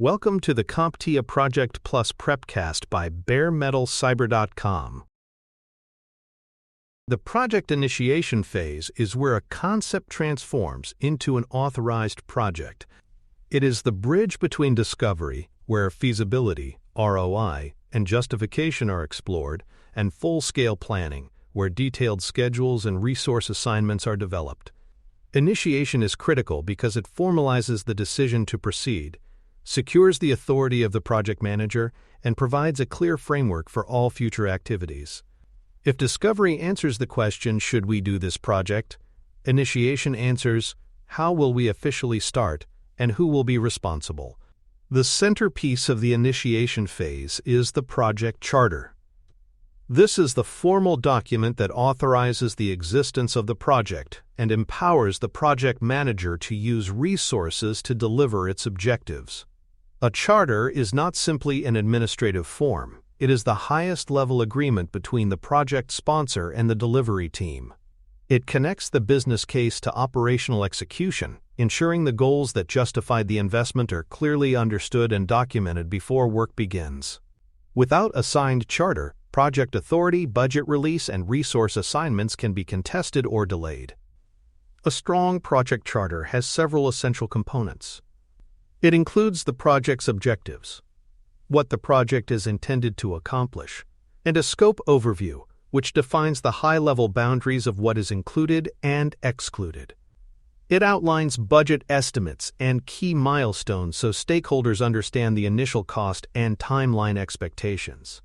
Welcome to the CompTIA Project Plus Prepcast by baremetalcyber.com. The project initiation phase is where a concept transforms into an authorized project. It is the bridge between discovery, where feasibility, ROI, and justification are explored, and full-scale planning, where detailed schedules and resource assignments are developed. Initiation is critical because it formalizes the decision to proceed, secures the authority of the project manager, and provides a clear framework for all future activities. If discovery answers the question, "Should we do this project?" Initiation answers, "How will we officially start, and who will be responsible?" The centerpiece of the initiation phase is the project charter. This is the formal document that authorizes the existence of the project and empowers the project manager to use resources to deliver its objectives. A charter is not simply an administrative form. It is the highest-level agreement between the project sponsor and the delivery team. It connects the business case to operational execution, ensuring the goals that justified the investment are clearly understood and documented before work begins. Without a signed charter, project authority, budget release, and resource assignments can be contested or delayed. A strong project charter has several essential components. It includes the project's objectives, what the project is intended to accomplish, and a scope overview, which defines the high-level boundaries of what is included and excluded. It outlines budget estimates and key milestones so stakeholders understand the initial cost and timeline expectations.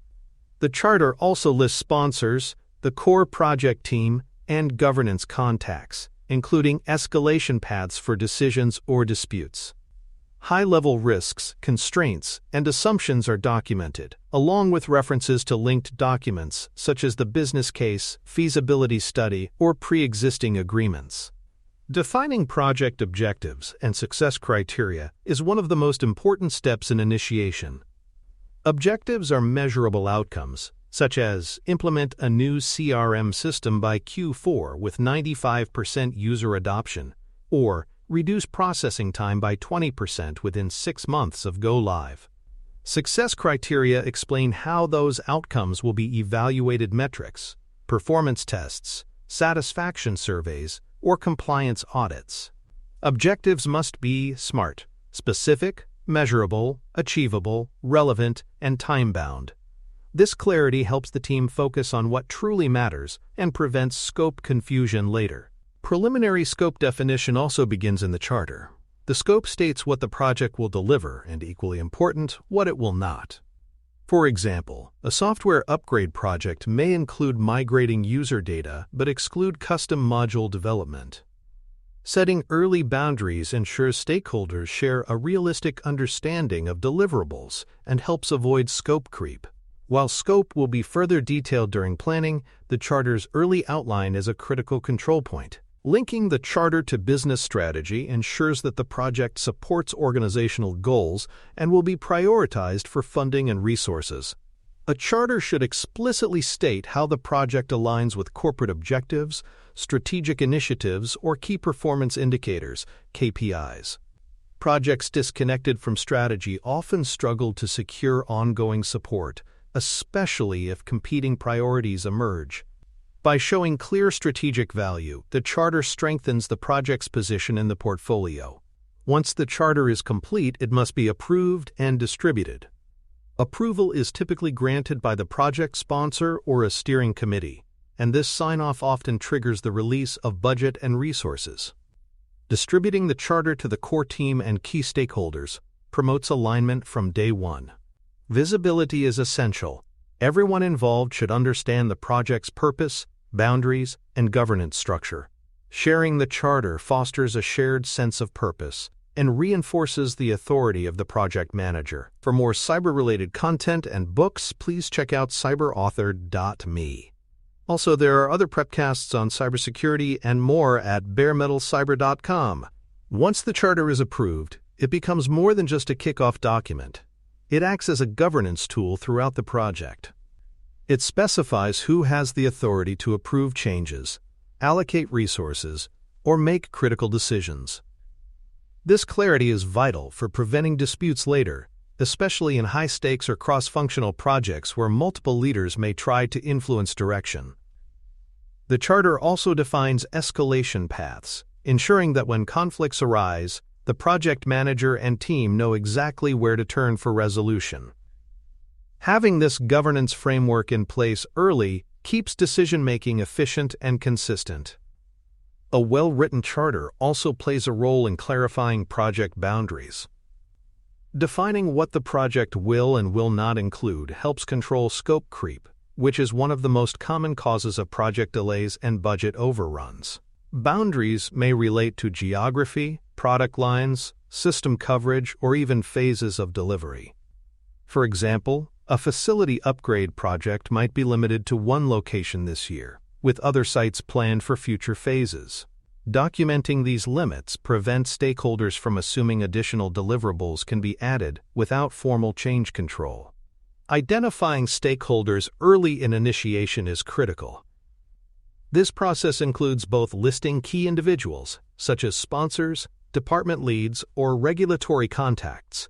The charter also lists sponsors, the core project team, and governance contacts, including escalation paths for decisions or disputes. High-level risks, constraints, and assumptions are documented, along with references to linked documents such as the business case, feasibility study, or pre-existing agreements. Defining project objectives and success criteria is one of the most important steps in initiation. Objectives are measurable outcomes, such as implement a new CRM system by Q4 with 95% user adoption, or reduce processing time by 20% within 6 months of go-live. Success criteria explain how those outcomes will be evaluated: metrics, performance tests, satisfaction surveys, or compliance audits. Objectives must be SMART: specific, measurable, achievable, relevant, and time-bound. This clarity helps the team focus on what truly matters and prevents scope confusion later. Preliminary scope definition also begins in the charter. The scope states what the project will deliver and, equally important, what it will not. For example, a software upgrade project may include migrating user data but exclude custom module development. Setting early boundaries ensures stakeholders share a realistic understanding of deliverables and helps avoid scope creep. While scope will be further detailed during planning, the charter's early outline is a critical control point. Linking the charter to business strategy ensures that the project supports organizational goals and will be prioritized for funding and resources. A charter should explicitly state how the project aligns with corporate objectives, strategic initiatives, or key performance indicators, KPIs. Projects disconnected from strategy often struggle to secure ongoing support, especially if competing priorities emerge. By showing clear strategic value, the charter strengthens the project's position in the portfolio. Once the charter is complete, it must be approved and distributed. Approval is typically granted by the project sponsor or a steering committee, and this sign-off often triggers the release of budget and resources. Distributing the charter to the core team and key stakeholders promotes alignment from day one. Visibility is essential. Everyone involved should understand the project's purpose, boundaries, and governance structure. Sharing the charter fosters a shared sense of purpose and reinforces the authority of the project manager. For more cyber-related content and books, please check out cyberauthor.me. Also, there are other prepcasts on cybersecurity and more at baremetalcyber.com. Once the charter is approved, it becomes more than just a kickoff document. It acts as a governance tool throughout the project. It specifies who has the authority to approve changes, allocate resources, or make critical decisions. This clarity is vital for preventing disputes later especially in high-stakes or cross-functional projects where multiple leaders may try to influence direction. The Charter also defines escalation paths, ensuring that when conflicts arise, the project manager and team know exactly where to turn for resolution. Having this governance framework in place early keeps decision-making efficient and consistent. A well-written charter also plays a role in clarifying project boundaries. Defining what the project will and will not include helps control scope creep, which is one of the most common causes of project delays and budget overruns. Boundaries may relate to geography, product lines, system coverage, or even phases of delivery. For example, a facility upgrade project might be limited to one location this year, with other sites planned for future phases. Documenting these limits prevents stakeholders from assuming additional deliverables can be added without formal change control. Identifying stakeholders early in initiation is critical. This process includes both listing key individuals, such as sponsors, department leads, or regulatory contacts,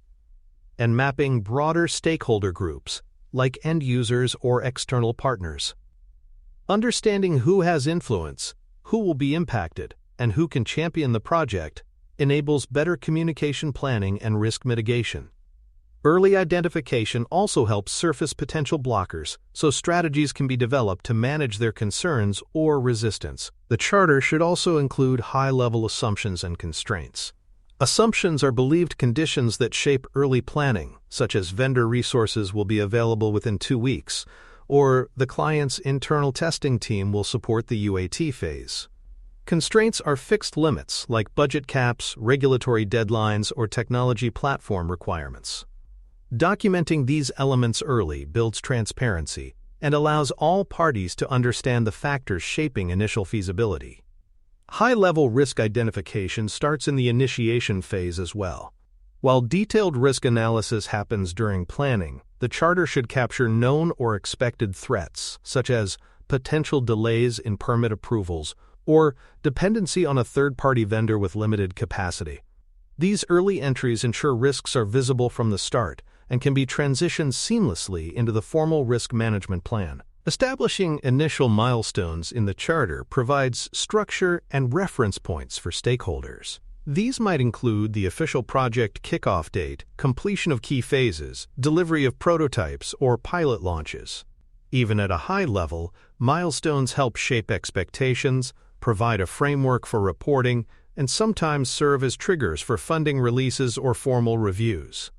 and mapping broader stakeholder groups, like end users or external partners. Understanding who has influence, who will be impacted, and who can champion the project enables better communication planning and risk mitigation. Early identification also helps surface potential blockers, so strategies can be developed to manage their concerns or resistance. The Charter should also include high-level assumptions and constraints. Assumptions are believed conditions that shape early planning, such as vendor resources will be available within 2 weeks, or the client's internal testing team will support the UAT phase. Constraints are fixed limits like budget caps, regulatory deadlines, or technology platform requirements. Documenting these elements early builds transparency and allows all parties to understand the factors shaping initial feasibility. High-level risk identification starts in the initiation phase as well. While detailed risk analysis happens during planning, the Charter should capture known or expected threats, such as potential delays in permit approvals or dependency on a third-party vendor with limited capacity. These early entries ensure risks are visible from the start and can be transitioned seamlessly into the formal risk management plan. Establishing initial milestones in the Charter provides structure and reference points for stakeholders. These might include the official project kickoff date, completion of key phases, delivery of prototypes, or pilot launches. Even at a high level, milestones help shape expectations, provide a framework for reporting, and sometimes serve as triggers for funding releases or formal reviews.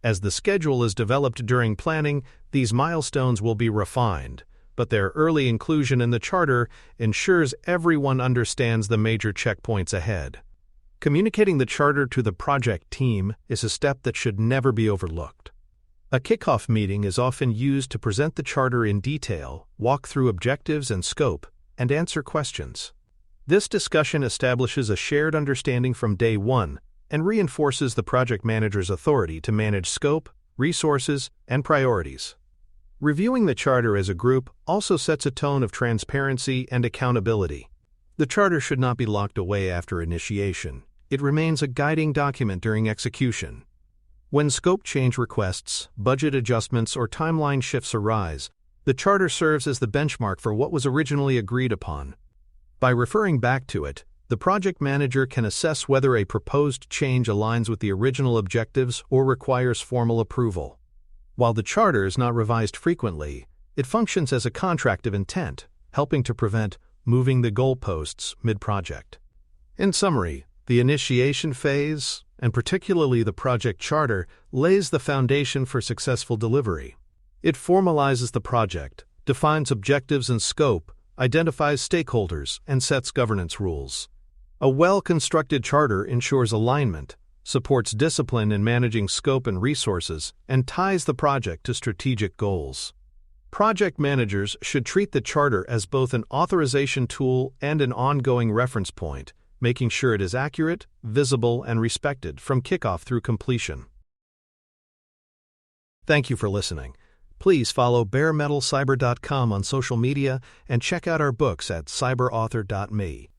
As the schedule is developed during planning, these milestones will be refined, but their early inclusion in the Charter ensures everyone understands the major checkpoints ahead. Communicating the Charter to the project team is a step that should never be overlooked. A kickoff meeting is often used to present the Charter in detail, walk through objectives and scope, and answer questions. This discussion establishes a shared understanding from day one and reinforces the project manager's authority to manage scope, resources, and priorities. Reviewing the Charter as a group also sets a tone of transparency and accountability. The Charter should not be locked away after initiation. It remains a guiding document during execution. When scope change requests, budget adjustments, or timeline shifts arise, the Charter serves as the benchmark for what was originally agreed upon. By referring back to it, the project manager can assess whether a proposed change aligns with the original objectives or requires formal approval. While the Charter is not revised frequently, it functions as a contract of intent, helping to prevent moving the goalposts mid-project. In summary, the initiation phase, and particularly the project Charter, lays the foundation for successful delivery. It formalizes the project, defines objectives and scope, identifies stakeholders, and sets governance rules. A well-constructed Charter ensures alignment, supports discipline in managing scope and resources, and ties the project to strategic goals. Project managers should treat the Charter as both an authorization tool and an ongoing reference point, making sure it is accurate, visible, and respected from kickoff through completion. Thank you for listening. Please follow baremetalcyber.com on social media and check out our books at cyberauthor.me.